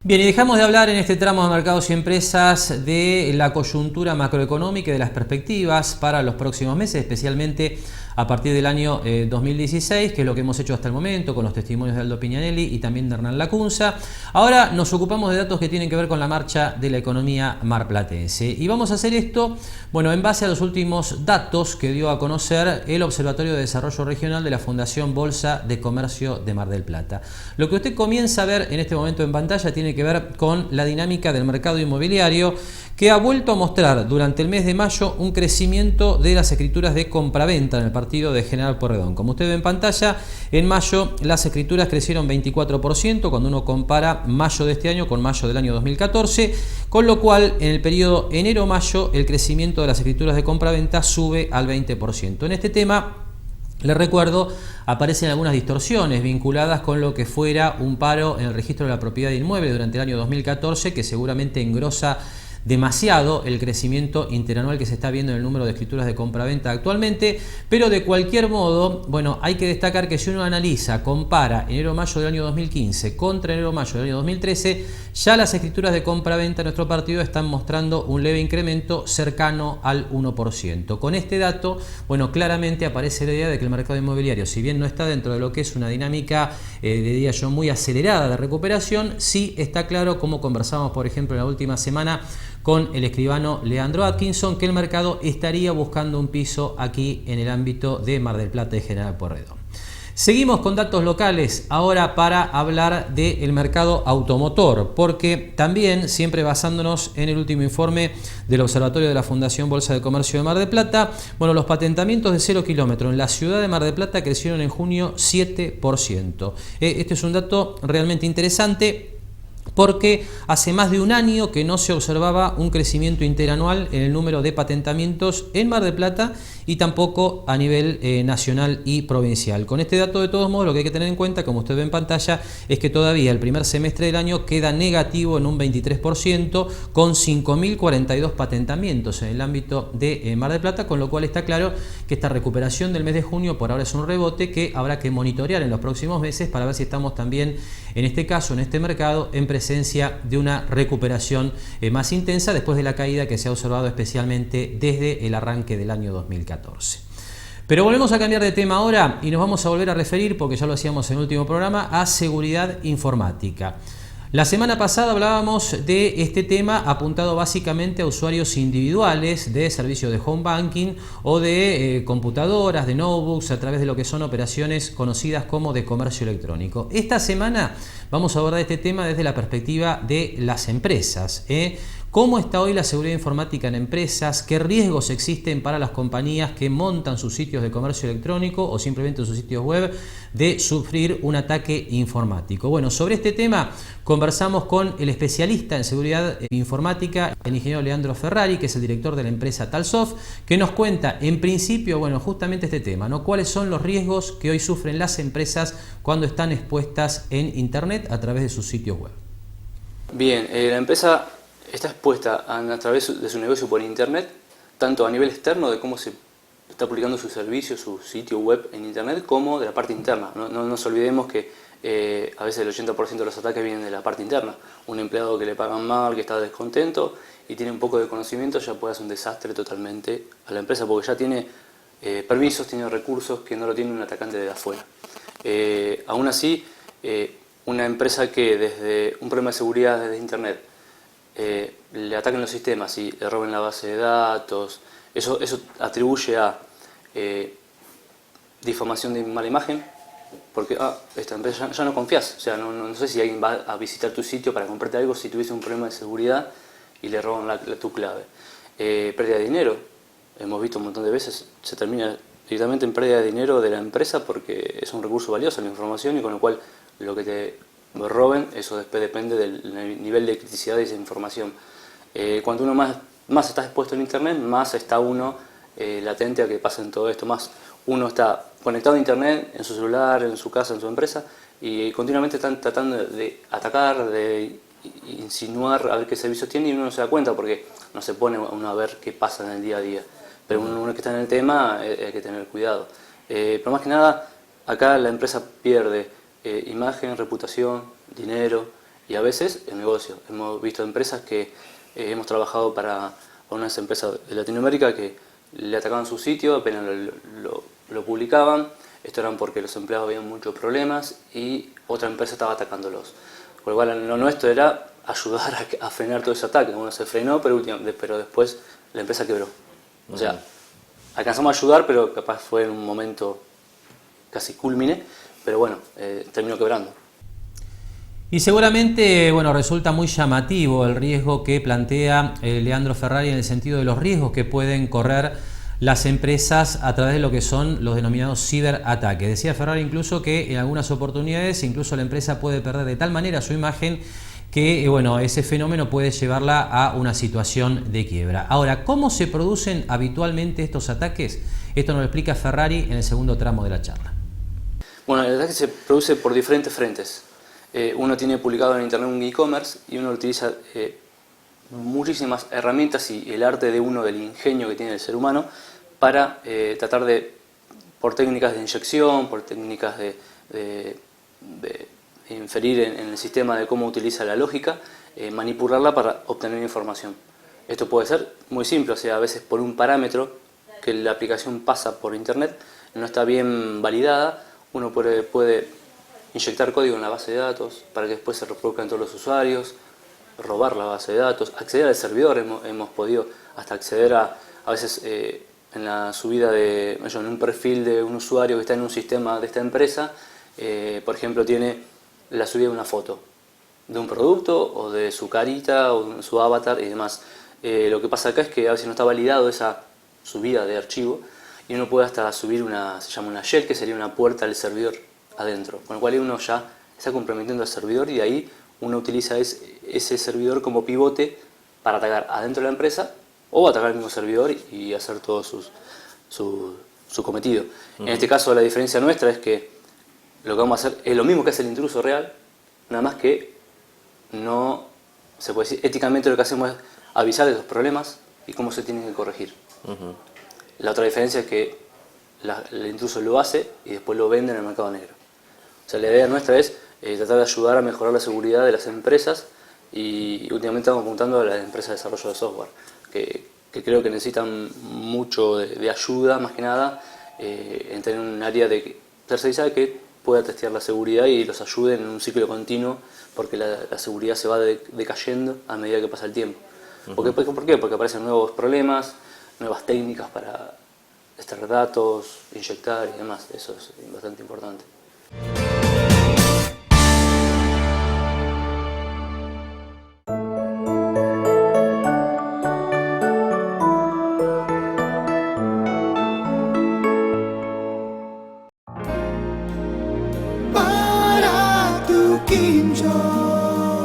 Bien, y dejamos de hablar en este tramo de mercados y empresas de la coyuntura macroeconómica y de las perspectivas para los próximos meses, especialmente a partir del año 2016, que es lo que hemos hecho hasta el momento con los testimonios de Aldo Pignanelli y también de Hernán Lacunza. Ahora nos ocupamos de datos que tienen que ver con la marcha de la economía marplatense. Y vamos a hacer esto, bueno, en base a los últimos datos que dio a conocer el Observatorio de Desarrollo Regional de la Fundación Bolsa de Comercio de Mar del Plata. Lo que usted comienza a ver en este momento en pantalla tiene que ver con la dinámica del mercado inmobiliario, que ha vuelto a mostrar durante el mes de mayo un crecimiento de las escrituras de compraventa en el partido de General Pueyrredón. Como usted ve en pantalla, en mayo las escrituras crecieron 24% cuando uno compara mayo de este año con mayo del año 2014, con lo cual en el periodo enero-mayo el crecimiento de las escrituras de compraventa sube al 20%. En este tema, les recuerdo, aparecen algunas distorsiones vinculadas con lo que fuera un paro en el registro de la propiedad inmueble durante el año 2014, que seguramente engrosa demasiado el crecimiento interanual que se está viendo en el número de escrituras de compraventa actualmente, pero de cualquier modo, bueno, hay que destacar que si uno analiza, compara enero-mayo del año 2015 contra enero-mayo del año 2013, ya las escrituras de compraventa en nuestro partido están mostrando un leve incremento cercano al 1%. Con este dato, bueno, claramente aparece la idea de que el mercado inmobiliario, si bien no está dentro de lo que es una dinámica, diría yo, muy acelerada de recuperación, sí está claro, como conversamos por ejemplo en la última semana con el escribano Leandro Atkinson, que el mercado estaría buscando un piso aquí en el ámbito de Mar del Plata y General Pueyrredón. Seguimos con datos locales ahora para hablar del mercado automotor, porque también, siempre basándonos en el último informe del Observatorio de la Fundación Bolsa de Comercio de Mar del Plata, bueno, los patentamientos de 0 kilómetros en la ciudad de Mar del Plata crecieron en junio 7%. Este es un dato realmente interesante, porque hace más de un año que no se observaba un crecimiento interanual en el número de patentamientos en Mar del Plata y tampoco a nivel nacional y provincial. Con este dato, de todos modos, lo que hay que tener en cuenta, como usted ve en pantalla, es que todavía el primer semestre del año queda negativo en un 23%, con 5.042 patentamientos en el ámbito de Mar del Plata, con lo cual está claro que esta recuperación del mes de junio por ahora es un rebote que habrá que monitorear en los próximos meses para ver si estamos también, en este caso, en este mercado, en presencia de una recuperación más intensa después de la caída que se ha observado especialmente desde el arranque del año 2014. Pero volvemos a cambiar de tema ahora y nos vamos a volver a referir, porque ya lo hacíamos en el último programa, a seguridad informática. La semana pasada hablábamos de este tema apuntado básicamente a usuarios individuales de servicios de home banking o de computadoras, de notebooks, a través de lo que son operaciones conocidas como de comercio electrónico. Esta semana vamos a abordar este tema desde la perspectiva de las empresas. ¿Cómo está hoy la seguridad informática en empresas? ¿Qué riesgos existen para las compañías que montan sus sitios de comercio electrónico o simplemente sus sitios web de sufrir un ataque informático? Bueno, sobre este tema conversamos con el especialista en seguridad informática, el ingeniero Leandro Ferrari, que es el director de la empresa Talsoft, que nos cuenta en principio, bueno, justamente este tema, ¿no? ¿Cuáles son los riesgos que hoy sufren las empresas cuando están expuestas en Internet a través de sus sitios web? Bien, la empresa está expuesta a través de su negocio por internet, tanto a nivel externo de cómo se está publicando su servicio, su sitio web en internet, como de la parte interna. No nos olvidemos que a veces el 80% de los ataques vienen de la parte interna. Un empleado que le pagan mal, que está descontento y tiene un poco de conocimiento, ya puede hacer un desastre totalmente a la empresa, porque ya tiene permisos, tiene recursos que no lo tiene un atacante de afuera. Aún así, una empresa que desde un problema de seguridad desde internet le ataquen los sistemas y le roben la base de datos, eso atribuye a difamación de mala imagen, porque esta empresa ya no confías, o sea, no sé si alguien va a visitar tu sitio para comprarte algo si tuviese un problema de seguridad y le roban tu clave. Pérdida de dinero, hemos visto un montón de veces, se termina directamente en pérdida de dinero de la empresa porque es un recurso valioso la información, y con lo cual lo que te roben, eso después depende del nivel de criticidad de esa información. Cuando uno más está expuesto en internet, más está uno latente a que pasen todo esto, más uno está conectado a internet en su celular, en su casa, en su empresa, y continuamente están tratando de atacar, de insinuar a ver qué servicios tiene, y uno no se da cuenta porque no se pone uno a ver qué pasa en el día a día. Pero uno que está en el tema hay que tener cuidado. Pero más que nada, acá la empresa pierde imagen, reputación, dinero y a veces el negocio. Hemos visto empresas que hemos trabajado para unas empresas de Latinoamérica que le atacaban su sitio, apenas lo publicaban. Esto eran porque los empleados habían muchos problemas y otra empresa estaba atacándolos. Por lo cual lo nuestro era ayudar a frenar todo ese ataque. Uno se frenó, pero después la empresa quebró. O sea, alcanzamos a ayudar, pero capaz fue en un momento casi culmine, pero bueno, terminó quebrando. Y seguramente, bueno, resulta muy llamativo el riesgo que plantea Leandro Ferrari en el sentido de los riesgos que pueden correr las empresas a través de lo que son los denominados ciberataques. Decía Ferrari incluso que en algunas oportunidades incluso la empresa puede perder de tal manera su imagen que bueno, ese fenómeno puede llevarla a una situación de quiebra. Ahora, ¿cómo se producen habitualmente estos ataques? Esto nos lo explica Ferrari en el segundo tramo de la charla. Bueno, el ataque se produce por diferentes frentes. Uno tiene publicado en internet un e-commerce y uno utiliza muchísimas herramientas y el arte de uno, del ingenio que tiene el ser humano, para tratar de, por técnicas de inyección, por técnicas de inferir en el sistema de cómo utiliza la lógica, manipularla para obtener información. Esto puede ser muy simple, o sea, a veces por un parámetro que la aplicación pasa por internet, no está bien validada, uno puede inyectar código en la base de datos para que después se reproduzcan todos los usuarios, robar la base de datos, acceder al servidor. Hemos podido hasta acceder a veces en la subida en un perfil de un usuario que está en un sistema de esta empresa, por ejemplo, tiene la subida de una foto de un producto o de su carita o de su avatar y demás. Lo que pasa acá es que a veces no está validado esa subida de archivo y uno puede hasta subir se llama una shell, que sería una puerta al servidor adentro, con lo cual uno ya está comprometiendo al servidor y ahí uno utiliza ese servidor como pivote para atacar adentro de la empresa o atacar el mismo servidor y hacer todo su cometido. En este caso la diferencia nuestra es que lo que vamos a hacer es lo mismo que hace el intruso real, nada más que no se puede decir éticamente. Lo que hacemos es avisar de los problemas y cómo se tienen que corregir. La otra diferencia es que el intruso lo hace y después lo vende en el mercado negro. O sea, la idea nuestra es tratar de ayudar a mejorar la seguridad de las empresas y últimamente estamos apuntando a las empresas de desarrollo de software, que creo que necesitan mucho de ayuda, más que nada, en tener un área de tercerizada que pueda testear la seguridad y los ayude en un ciclo continuo, porque la seguridad se va decayendo a medida que pasa el tiempo. ¿Por qué? Porque aparecen nuevos problemas, nuevas técnicas para extraer datos, inyectar y demás. Eso es bastante importante.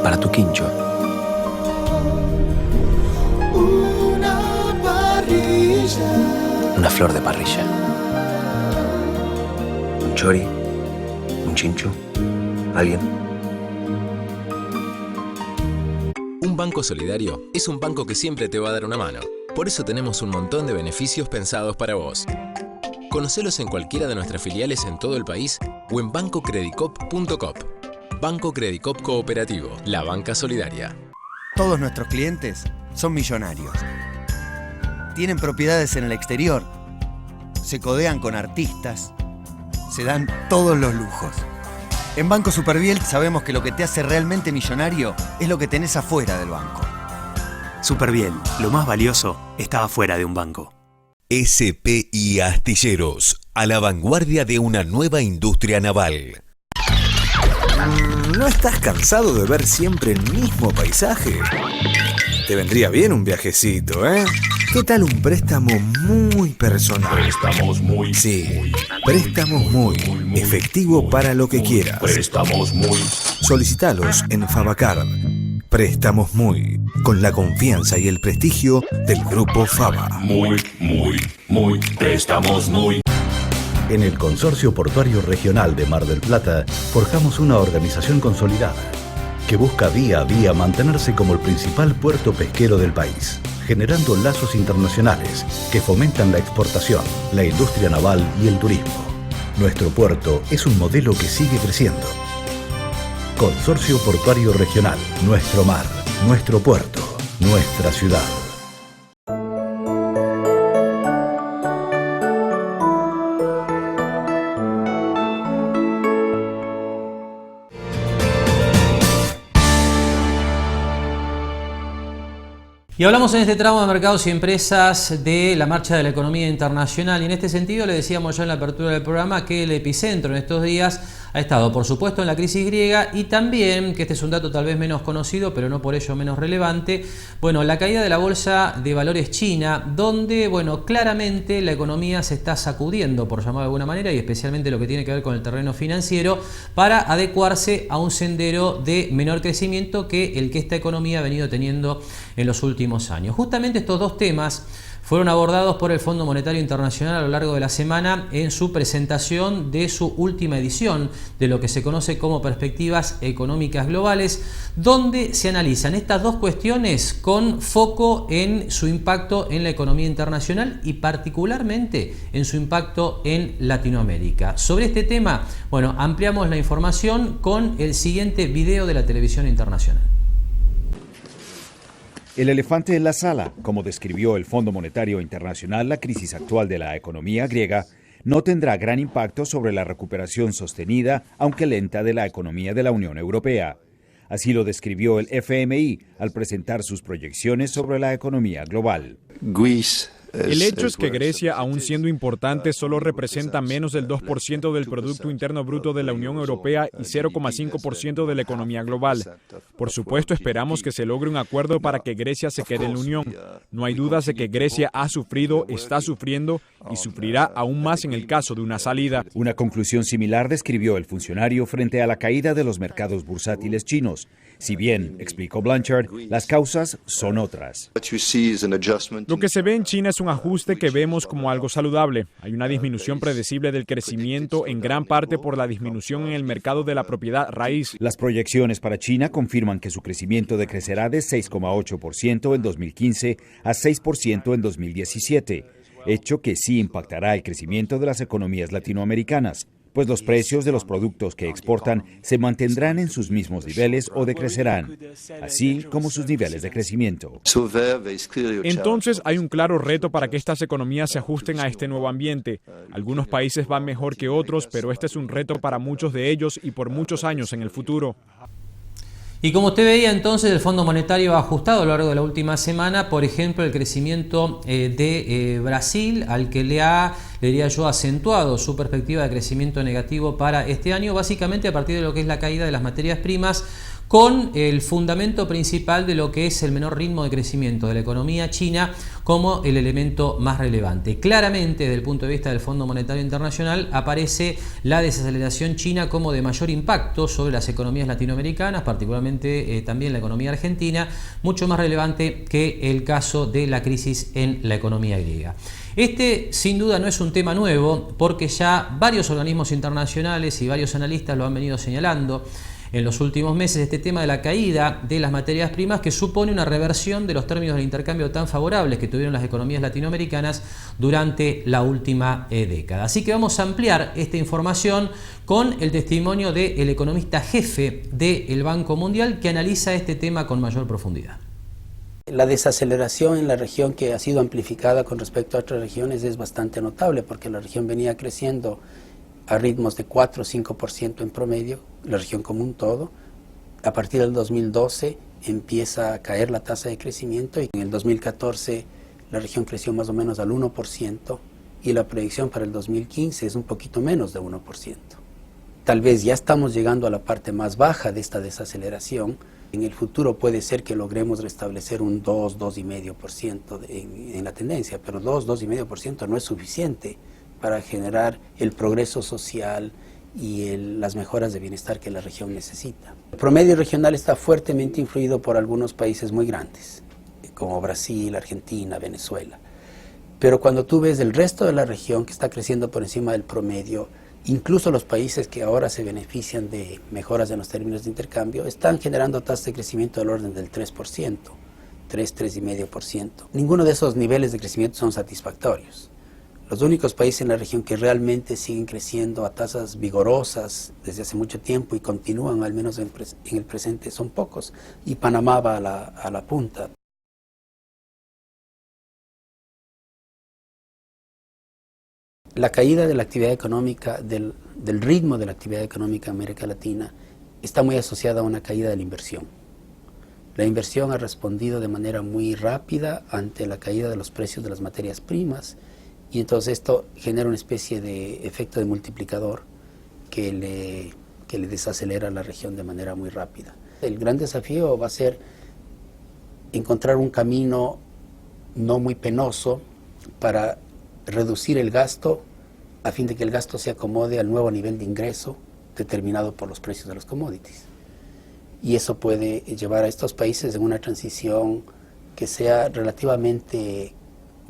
Para tu quincho. Una parrilla. Una flor de parrilla. Un chori. Un chincho. ¿Alguien? Un Banco Solidario es un banco que siempre te va a dar una mano. Por eso tenemos un montón de beneficios pensados para vos. Conocelos en cualquiera de nuestras filiales en todo el país o en bancocredicop.com. Banco Credicop Cooperativo, la banca solidaria. Todos nuestros clientes son millonarios. Tienen propiedades en el exterior, se codean con artistas, se dan todos los lujos. En Banco Superviel sabemos que lo que te hace realmente millonario es lo que tenés afuera del banco. Superviel, lo más valioso está afuera de un banco. SPI Astilleros, a la vanguardia de una nueva industria naval. ¿No estás cansado de ver siempre el mismo paisaje? Te vendría bien un viajecito, ¿eh? ¿Qué tal un préstamo muy personal? Préstamos muy. Sí, préstamos muy. Efectivo para lo que quieras. Préstamos muy. Solicitalos en Fabacard. Préstamos muy. Con la confianza y el prestigio del Grupo Faba. Muy. Préstamos muy. En el Consorcio Portuario Regional de Mar del Plata forjamos una organización consolidada que busca día a día mantenerse como el principal puerto pesquero del país, generando lazos internacionales que fomentan la exportación, la industria naval y el turismo. Nuestro puerto es un modelo que sigue creciendo. Consorcio Portuario Regional, nuestro mar, nuestro puerto, nuestra ciudad. Y hablamos en este tramo de mercados y empresas de la marcha de la economía internacional y en este sentido le decíamos ya en la apertura del programa que el epicentro en estos días ha estado por supuesto en la crisis griega y también, que este es un dato tal vez menos conocido pero no por ello menos relevante, bueno, la caída de la bolsa de valores china donde, bueno, claramente la economía se está sacudiendo por llamarlo de alguna manera y especialmente lo que tiene que ver con el terreno financiero para adecuarse a un sendero de menor crecimiento que el que esta economía ha venido teniendo en los últimos años. Justamente estos dos temas fueron abordados por el Fondo Monetario Internacional a lo largo de la semana en su presentación de su última edición de lo que se conoce como Perspectivas Económicas Globales, donde se analizan estas dos cuestiones con foco en su impacto en la economía internacional y particularmente en su impacto en Latinoamérica. Sobre este tema, bueno, ampliamos la información con el siguiente video de la televisión internacional. El elefante en la sala, como describió el Fondo Monetario Internacional, la crisis actual de la economía griega no tendrá gran impacto sobre la recuperación sostenida, aunque lenta, de la economía de la Unión Europea. Así lo describió el FMI al presentar sus proyecciones sobre la economía global. El hecho es que Grecia, aun siendo importante, solo representa menos del 2% del Producto Interno Bruto de la Unión Europea y 0,5% de la economía global. Por supuesto, esperamos que se logre un acuerdo para que Grecia se quede en la Unión. No hay dudas de que Grecia ha sufrido, está sufriendo y sufrirá aún más en el caso de una salida. Una conclusión similar describió el funcionario frente a la caída de los mercados bursátiles chinos. Si bien, explicó Blanchard, las causas son otras. Lo que se ve en China es un ajuste que vemos como algo saludable. Hay una disminución predecible del crecimiento en gran parte por la disminución en el mercado de la propiedad raíz. Las proyecciones para China confirman que su crecimiento decrecerá de 6,8% en 2015 a 6% en 2017, hecho que sí impactará el crecimiento de las economías latinoamericanas, pues los precios de los productos que exportan se mantendrán en sus mismos niveles o decrecerán, así como sus niveles de crecimiento. Entonces hay un claro reto para que estas economías se ajusten a este nuevo ambiente. Algunos países van mejor que otros, pero este es un reto para muchos de ellos y por muchos años en el futuro. Y como usted veía entonces, el Fondo Monetario ha ajustado a lo largo de la última semana, por ejemplo, el crecimiento de Brasil, al que le diría yo, acentuado su perspectiva de crecimiento negativo para este año, básicamente a partir de lo que es la caída de las materias primas, con el fundamento principal de lo que es el menor ritmo de crecimiento de la economía china como el elemento más relevante. Claramente, desde el punto de vista del Fondo Monetario Internacional, aparece la desaceleración china como de mayor impacto sobre las economías latinoamericanas, particularmente también la economía argentina, mucho más relevante que el caso de la crisis en la economía griega. Este, sin duda, no es un tema nuevo, porque ya varios organismos internacionales y varios analistas lo han venido señalando. en los últimos meses, este tema de la caída de las materias primas, que supone una reversión de los términos del intercambio tan favorables que tuvieron las economías latinoamericanas durante la última década. Así que vamos a ampliar esta información con el testimonio del economista jefe del Banco Mundial, que analiza este tema con mayor profundidad. La desaceleración en la región, que ha sido amplificada con respecto a otras regiones, es bastante notable, porque la región venía creciendo a ritmos de 4 o 5% en promedio, la región como un todo. A partir del 2012 empieza a caer la tasa de crecimiento y en el 2014 la región creció más o menos al 1% y la proyección para el 2015 es un poquito menos de 1%. Tal vez ya estamos llegando a la parte más baja de esta desaceleración. En el futuro puede ser que logremos restablecer un 2-2,5% en la tendencia, pero 2-2,5% no es suficiente para generar el progreso social y las mejoras de bienestar que la región necesita. El promedio regional está fuertemente influido por algunos países muy grandes, como Brasil, Argentina, Venezuela. Pero cuando tú ves el resto de la región que está creciendo por encima del promedio, incluso los países que ahora se benefician de mejoras en los términos de intercambio, están generando tasas de crecimiento del orden del 3%, 3,5%. Ninguno de esos niveles de crecimiento son satisfactorios. Los únicos países en la región que realmente siguen creciendo a tasas vigorosas desde hace mucho tiempo y continúan, al menos en el presente, son pocos, y Panamá va a la punta. La caída de la actividad económica, del ritmo de la actividad económica en América Latina, está muy asociada a una caída de la inversión. La inversión ha respondido de manera muy rápida ante la caída de los precios de las materias primas, y entonces esto genera una especie de efecto de multiplicador que le desacelera a la región de manera muy rápida. El gran desafío va a ser encontrar un camino no muy penoso para reducir el gasto a fin de que el gasto se acomode al nuevo nivel de ingreso determinado por los precios de los commodities. Y eso puede llevar a estos países en una transición que sea relativamente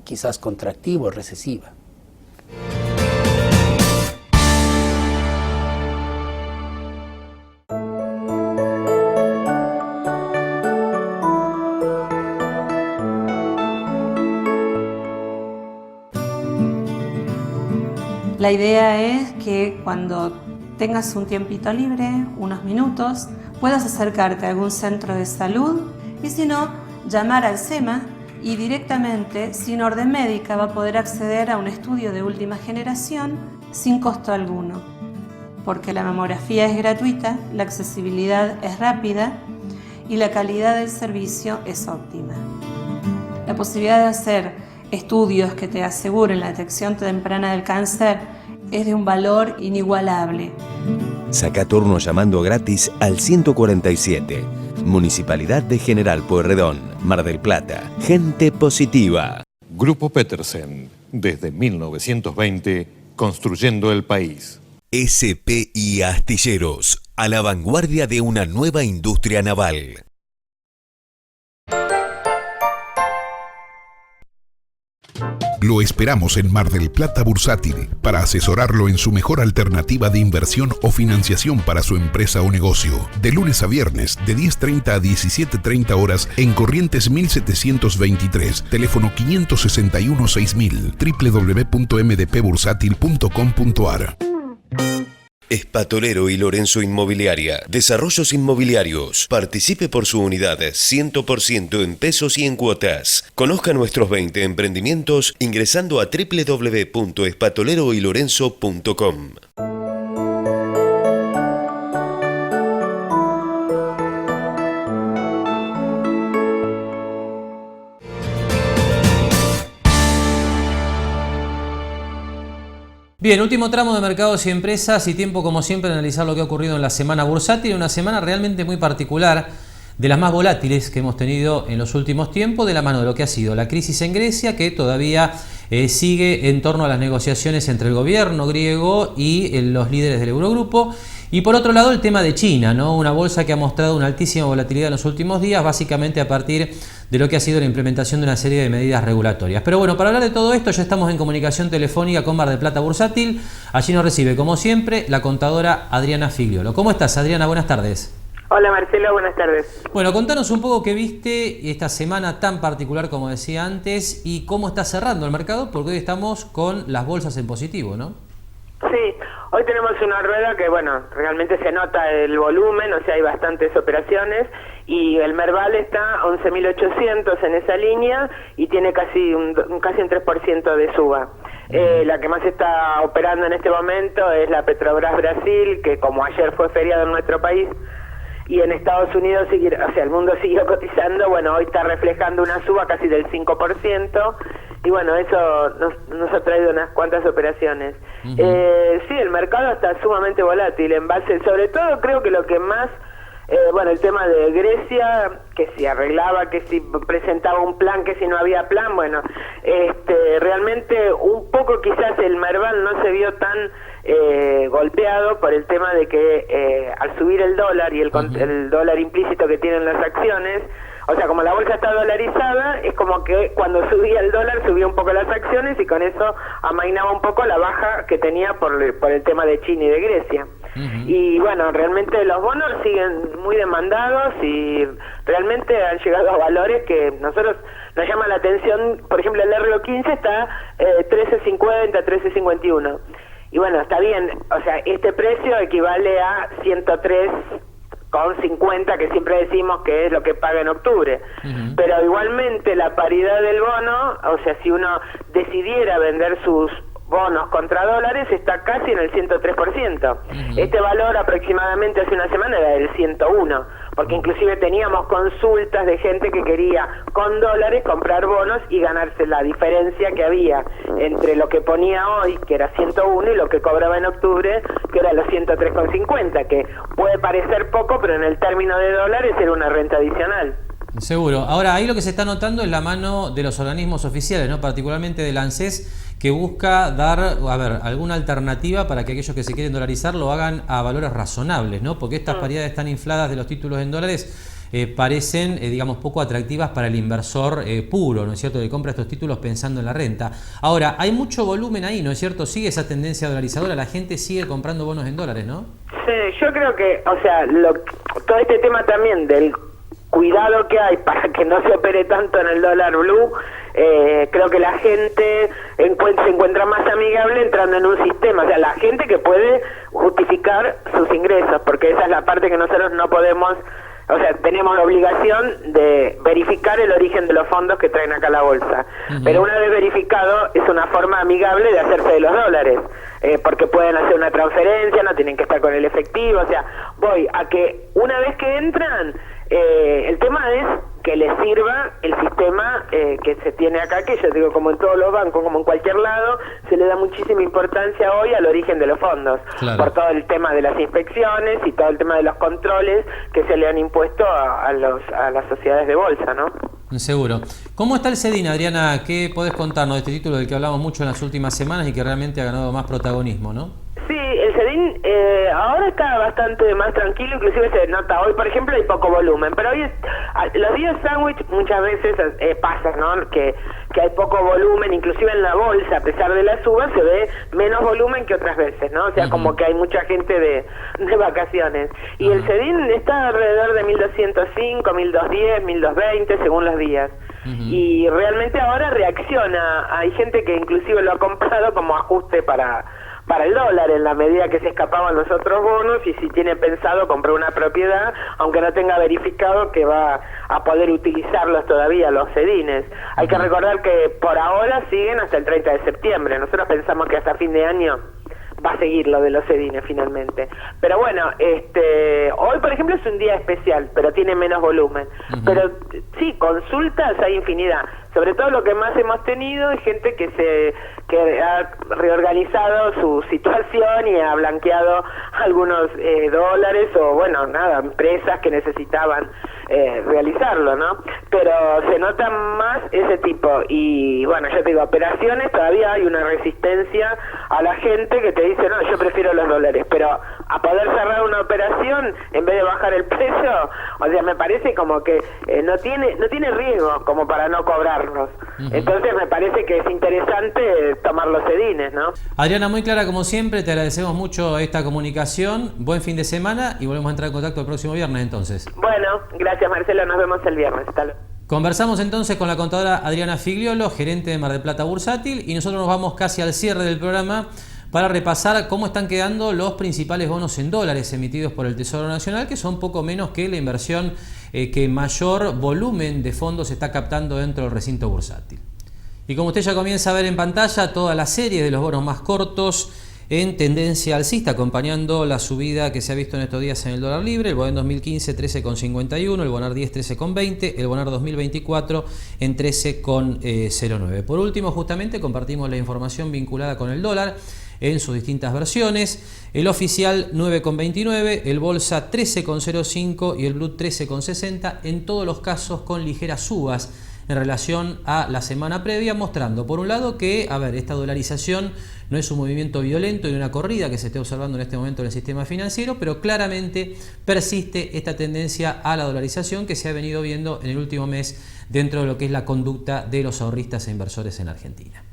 quizás contractiva o recesiva. La idea es que cuando tengas un tiempito libre, unos minutos, puedas acercarte a algún centro de salud y si no, llamar al SEMA y directamente, sin orden médica, va a poder acceder a un estudio de última generación sin costo alguno. Porque la mamografía es gratuita, la accesibilidad es rápida y la calidad del servicio es óptima. La posibilidad de hacer estudios que te aseguren la detección temprana del cáncer es de un valor inigualable. Saca turno llamando gratis al 147. Municipalidad de General Pueyrredón, Mar del Plata. Gente positiva. Grupo Petersen, desde 1920, construyendo el país. SPI Astilleros, a la vanguardia de una nueva industria naval. Lo esperamos en Mar del Plata Bursátil para asesorarlo en su mejor alternativa de inversión o financiación para su empresa o negocio. De lunes a viernes, de 10:30 a 17:30 horas en Corrientes 1723, teléfono 561-6000, www.mdpbursátil.com.ar. Espatolero y Lorenzo Inmobiliaria. Desarrollos inmobiliarios. Participe por su unidad 100% en pesos y en cuotas. Conozca nuestros 20 emprendimientos ingresando a www.espatoleroylorenzo.com. Bien, último tramo de mercados y empresas y tiempo como siempre de analizar lo que ha ocurrido en la semana bursátil, una semana realmente muy particular, de las más volátiles que hemos tenido en los últimos tiempos, de la mano de lo que ha sido la crisis en Grecia, que todavía sigue en torno a las negociaciones entre el gobierno griego y los líderes del Eurogrupo. Y por otro lado el tema de China, ¿no? Una bolsa que ha mostrado una altísima volatilidad en los últimos días, básicamente a partir de lo que ha sido la implementación de una serie de medidas regulatorias. Pero bueno, para hablar de todo esto ya estamos en comunicación telefónica con Mar del Plata Bursátil. Allí nos recibe, como siempre, la contadora Adriana Figliolo. ¿Cómo estás, Adriana? Buenas tardes. Hola Marcelo, buenas tardes. Bueno, contanos un poco qué viste esta semana tan particular, como decía antes, y cómo está cerrando el mercado, porque hoy estamos con las bolsas en positivo, ¿no? Sí, hoy tenemos una rueda que, bueno, realmente se nota el volumen, o sea, hay bastantes operaciones, y el Merval está a 11.800 en esa línea y tiene casi un 3% de suba. La que más está operando en este momento es la Petrobras Brasil, que como ayer fue feriado en nuestro país, y en Estados Unidos, o sea, el mundo siguió cotizando, bueno, hoy está reflejando una suba casi del 5%, y bueno, eso nos ha traído unas cuantas operaciones. Sí, el mercado está sumamente volátil, en base, sobre todo creo que lo que más, bueno, el tema de Grecia, que si arreglaba, que si presentaba un plan, que si no había plan, bueno, realmente un poco quizás el Merval no se vio tan golpeado por el tema de que al subir el dólar y el dólar implícito que tienen las acciones, o sea, como la bolsa está dolarizada, es como que cuando subía el dólar subía un poco las acciones y con eso amainaba un poco la baja que tenía por el tema de China y de Grecia. Y bueno, realmente los bonos siguen muy demandados y realmente han llegado a valores que nosotros nos llama la atención. Por ejemplo, el RO15 está 13.50, 13.51. Y bueno, está bien, o sea, este precio equivale a 103,50, que siempre decimos que es lo que paga en octubre. Pero igualmente la paridad del bono, o sea, si uno decidiera vender sus bonos contra dólares, está casi en el 103%. Este valor aproximadamente hace una semana era del 101, porque inclusive teníamos consultas de gente que quería con dólares comprar bonos y ganarse la diferencia que había entre lo que ponía hoy, que era 101, y lo que cobraba en octubre, que era los 103,50, que puede parecer poco, pero en el término de dólares era una renta adicional. Seguro. Ahora, ahí lo que se está notando es la mano de los organismos oficiales, ¿no? Particularmente del ANSES, que busca dar, alguna alternativa para que aquellos que se quieren dolarizar lo hagan a valores razonables, ¿no? Porque estas paridades tan infladas de los títulos en dólares parecen, digamos, poco atractivas para el inversor puro, ¿no es cierto?, que compra estos títulos pensando en la renta. Ahora, hay mucho volumen ahí, ¿no es cierto? Sigue esa tendencia dolarizadora, la gente sigue comprando bonos en dólares, ¿no? Sí, yo creo que, o sea, todo este tema también del cuidado que hay para que no se opere tanto en el dólar blue, creo que la gente se encuentra más amigable entrando en un sistema, o sea, la gente que puede justificar sus ingresos, porque esa es la parte que nosotros no podemos, o sea, tenemos la obligación de verificar el origen de los fondos que traen acá a la bolsa, pero una vez verificado es una forma amigable de hacerse de los dólares, porque pueden hacer una transferencia, no tienen que estar con el efectivo, o sea, voy a que una vez que entran, el tema es que les sirva el sistema que se tiene acá, que yo digo, como en todos los bancos, como en cualquier lado, se le da muchísima importancia hoy al origen de los fondos, por todo el tema de las inspecciones y todo el tema de los controles que se le han impuesto a las sociedades de bolsa, ¿no? Seguro. ¿Cómo está el CEDIN, Adriana? ¿Qué podés contarnos de este título del que hablamos mucho en las últimas semanas y que realmente ha ganado más protagonismo, no? Sí, el CEDIN ahora está bastante más tranquilo, inclusive se nota hoy, por ejemplo, hay poco volumen, pero hoy los días sándwich muchas veces pasa, ¿no? Que hay poco volumen, inclusive en la bolsa, a pesar de la suba, se ve menos volumen que otras veces, ¿no? O sea, como que hay mucha gente de vacaciones. Y el CEDIN está alrededor de 1.205, 1.210, 1.220, según los días. Y realmente ahora reacciona, hay gente que inclusive lo ha comprado como ajuste para el dólar, en la medida que se escapaban los otros bonos, y si tiene pensado comprar una propiedad, aunque no tenga verificado que va a poder utilizarlos todavía los CEDINes. Hay que recordar que por ahora siguen hasta el 30 de septiembre, nosotros pensamos que hasta fin de año va a seguir lo de los CEDINes finalmente. Pero bueno, hoy por ejemplo es un día especial, pero tiene menos volumen. Pero sí, consultas hay infinidad. Sobre todo lo que más hemos tenido es gente que ha reorganizado su situación y ha blanqueado algunos dólares, o bueno, nada, empresas que necesitaban realizarlo, ¿no? Pero se nota más ese tipo, y bueno, yo te digo, operaciones, todavía hay una resistencia a la gente que te dice, no, yo prefiero los dólares, pero a poder cerrar una operación en vez de bajar el precio, o sea, me parece como que no tiene riesgo como para no cobrarlos. Entonces me parece que es interesante tomar los sedines, ¿no? Adriana, muy clara como siempre, te agradecemos mucho esta comunicación, buen fin de semana y volvemos a entrar en contacto el próximo viernes entonces. Bueno, gracias Marcelo, nos vemos el viernes. Hasta luego. Conversamos entonces con la contadora Adriana Figliolo, gerente de Mar del Plata Bursátil, y nosotros nos vamos casi al cierre del programa para repasar cómo están quedando los principales bonos en dólares emitidos por el Tesoro Nacional, que son poco menos que la inversión que mayor volumen de fondos está captando dentro del recinto bursátil. Y como usted ya comienza a ver en pantalla, toda la serie de los bonos más cortos en tendencia alcista, acompañando la subida que se ha visto en estos días en el dólar libre, el Bonar 2015 13,51, el Bonar 10 13,20, el Bonar 2024 en 13,09. Por último, justamente compartimos la información vinculada con el dólar en sus distintas versiones, el oficial 9,29, el bolsa 13,05 y el blue 13,60, en todos los casos con ligeras subas en relación a la semana previa, mostrando por un lado que, esta dolarización no es un movimiento violento y una corrida que se esté observando en este momento en el sistema financiero, pero claramente persiste esta tendencia a la dolarización que se ha venido viendo en el último mes dentro de lo que es la conducta de los ahorristas e inversores en Argentina.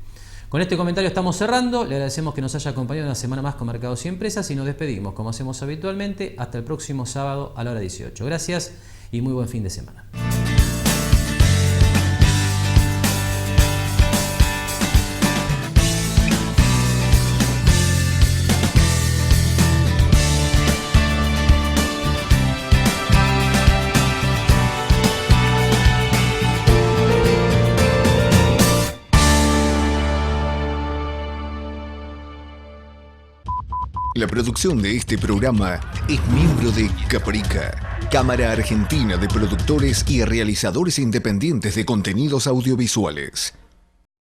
Con este comentario estamos cerrando, le agradecemos que nos haya acompañado una semana más con Mercados y Empresas y nos despedimos, como hacemos habitualmente, hasta el próximo sábado a la hora 18. Gracias y muy buen fin de semana. La producción de este programa es miembro de Caprica, Cámara Argentina de Productores y Realizadores Independientes de Contenidos Audiovisuales.